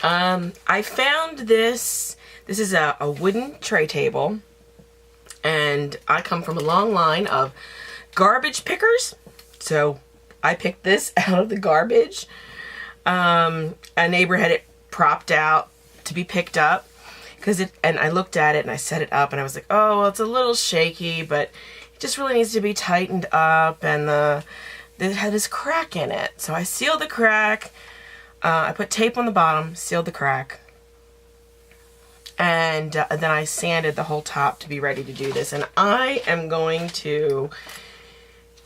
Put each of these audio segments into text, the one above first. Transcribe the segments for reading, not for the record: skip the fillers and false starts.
I found this. This is a wooden tray table, and I come from a long line of garbage pickers, so I picked this out of the garbage. A neighbor had it propped out to be picked up, and I looked at it and I set it up and I was like, oh, well, it's a little shaky, but it just really needs to be tightened up, and it had this crack in it. So I sealed the crack, I put tape on the bottom, sealed the crack, and then I sanded the whole top to be ready to do this. And I am going to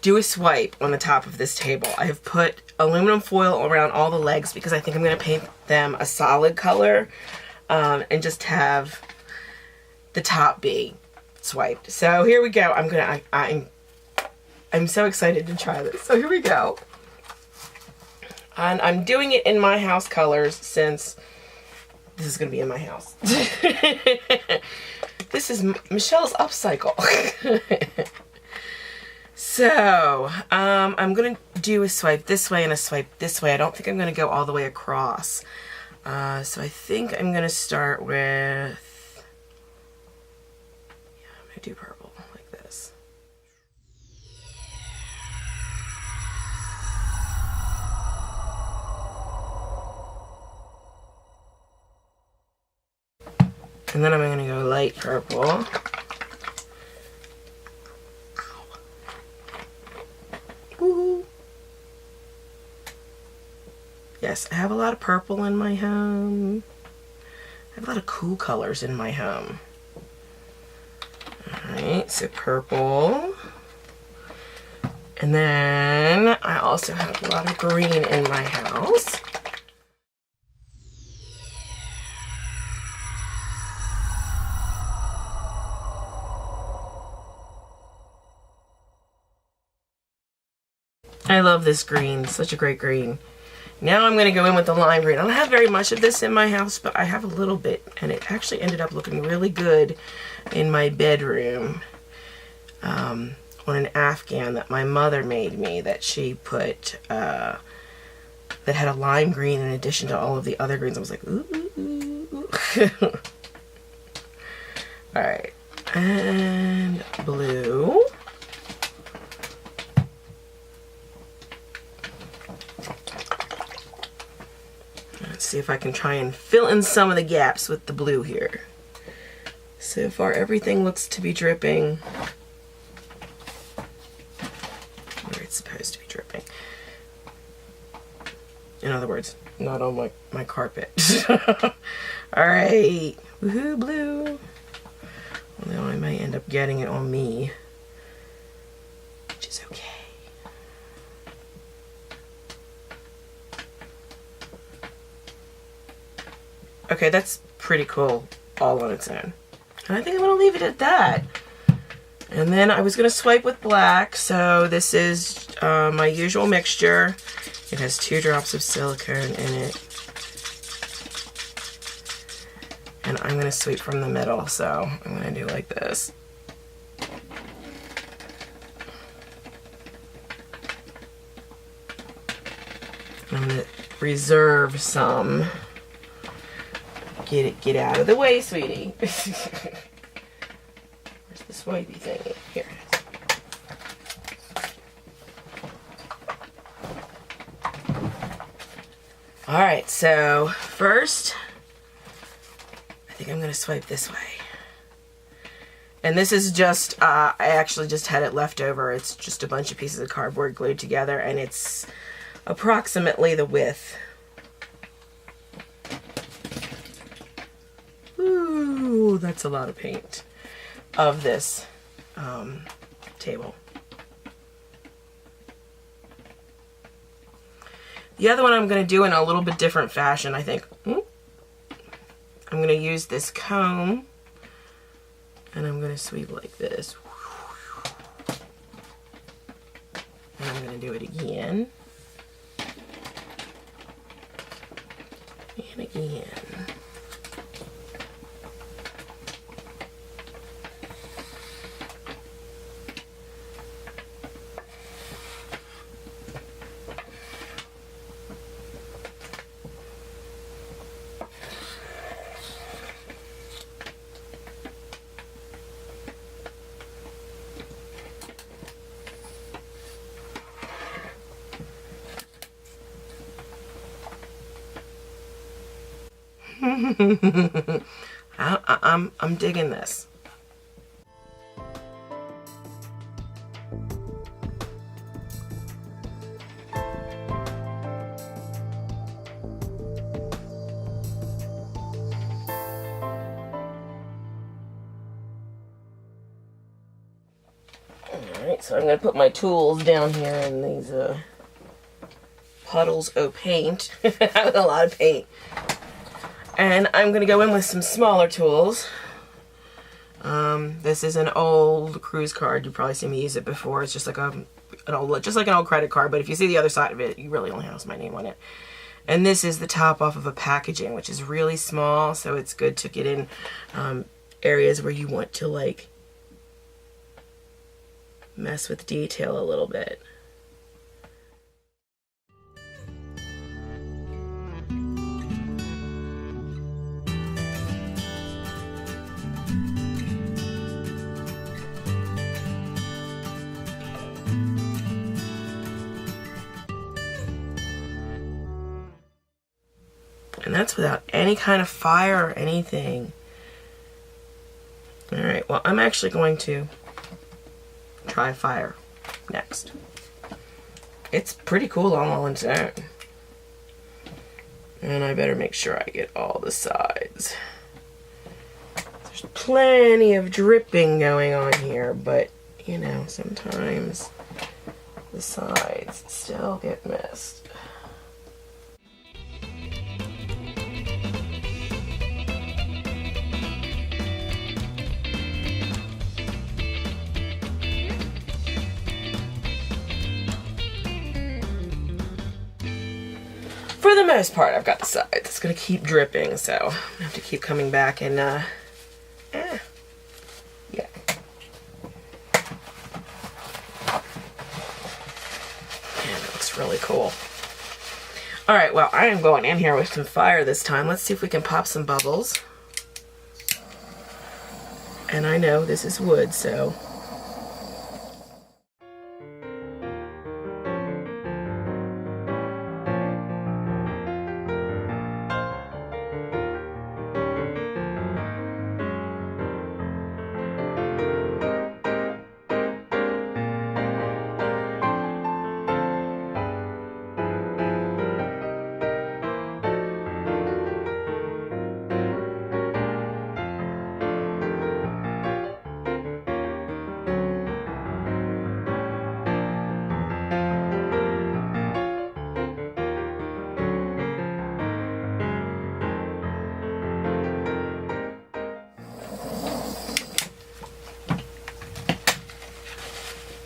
do a swipe on the top of this table. I have put aluminum foil around all the legs because I think I'm going to paint them a solid color, and just have the top be swiped. So here we go. I'm so excited to try this. So here we go. And I'm doing it in my house colors since this is going to be in my house. This is Michelle's upcycle. So, I'm going to do a swipe this way and a swipe this way. I don't think I'm going to go all the way across. So I think I'm going to start with, I'm going to do purple like this. And then I'm going to go light purple. Woo. Yes, I have a lot of purple in my home. I have a lot of cool colors in my home. Alright, so purple. And then I also have a lot of green in my house. I love this green, such a great green. Now I'm going to go in with the lime green. I don't have very much of this in my house, but I have a little bit, and it actually ended up looking really good in my bedroom on an Afghan that my mother made me, that she put, that had a lime green in addition to all of the other greens. I was like, ooh, ooh, ooh. Alright, and blue. See if I can try and fill in some of the gaps with the blue here. So far everything looks to be dripping where it's supposed to be dripping. In other words, not on my carpet. Alright, woohoo, blue. Although I may end up getting it on me, which is okay. Okay, that's pretty cool all on its own. And I think I'm going to leave it at that. And then I was going to swipe with black. So this is my usual mixture. It has 2 drops of silicone in it. And I'm going to sweep from the middle. So I'm going to do like this. I'm going to reserve some. Get out of the way, sweetie. Where's the swipey thing? Here it is. Alright, so first, I think I'm going to swipe this way. And this is just, I actually just had it left over. It's just a bunch of pieces of cardboard glued together, and it's approximately the width. Ooh, that's a lot of paint of this table. The other one I'm going to do in a little bit different fashion, I think. I'm going to use this comb, and I'm going to sweep like this. And I'm going to do it again. And again. I'm digging this. Alright, so I'm going to put my tools down here in these puddles of paint. I have a lot of paint. And I'm going to go in with some smaller tools. This is an old cruise card. You've probably seen me use it before. It's just like an old credit card, but if you see the other side of it, you really only have my name on it. And this is the top off of a packaging, which is really small, so it's good to get in areas where you want to like mess with detail a little bit. And that's without any kind of fire or anything. Alright, well, I'm actually going to try fire next. It's pretty cool all on its own. And I better make sure I get all the sides. There's plenty of dripping going on here, but, you know, sometimes the sides still get missed. For the most part, I've got the sides. It's going to keep dripping, so I'm going to have to keep coming back and, yeah. And it looks really cool. Alright, well, I am going in here with some fire this time. Let's see if we can pop some bubbles. And I know this is wood, so...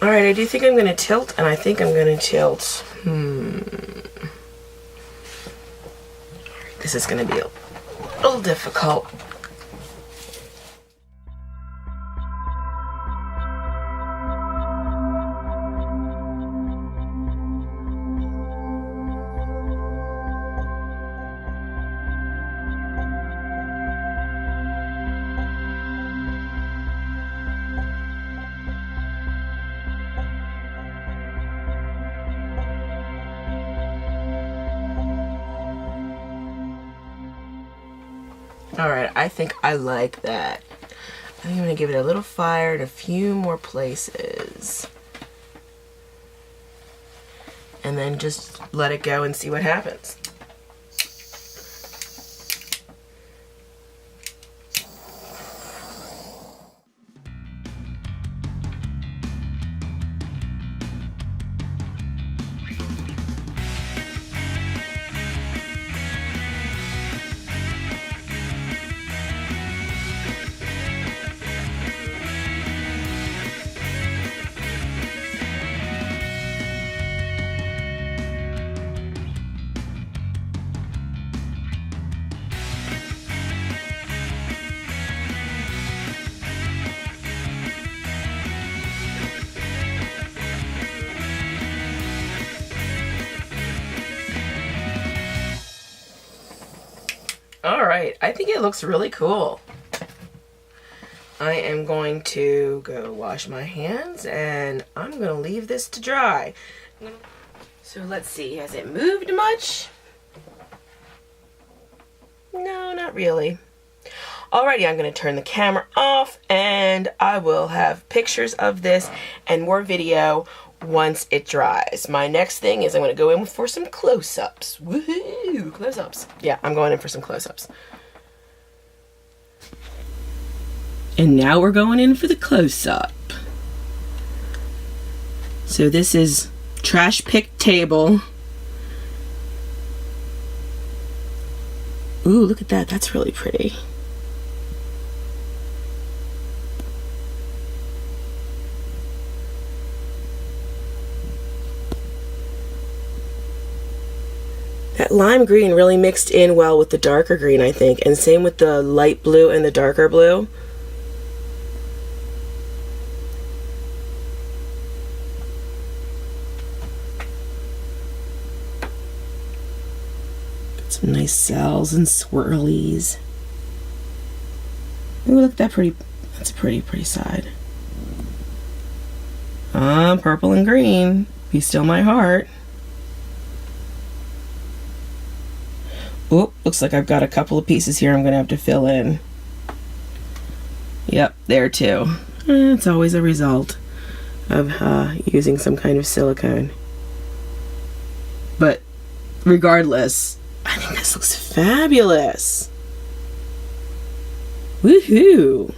Alright, I do think I'm going to tilt, and I think I'm going to tilt. This is going to be a little difficult. Alright, I think I like that. I think I'm going to give it a little fire in a few more places. And then just let it go and see what happens. Alright, I think it looks really cool. I am going to go wash my hands and I'm going to leave this to dry. So let's see, has it moved much? No, not really. Alrighty, I'm going to turn the camera off and I will have pictures of this and more video once it dries. My next thing is I'm going to go in for some close-ups. Woohoo! Close-ups. Yeah, I'm going in for some close-ups. And now we're going in for the close-up. So this is trash pick table. Ooh, look at that. That's really pretty. That lime green really mixed in well with the darker green, I think. And same with the light blue and the darker blue. Some nice cells and swirlies. Ooh, look at that pretty. That's a pretty side. Purple and green. Be still my heart. Oh, looks like I've got a couple of pieces here I'm going to have to fill in. Yep, there too. It's always a result of using some kind of silicone. But regardless, I think this looks fabulous. Woohoo!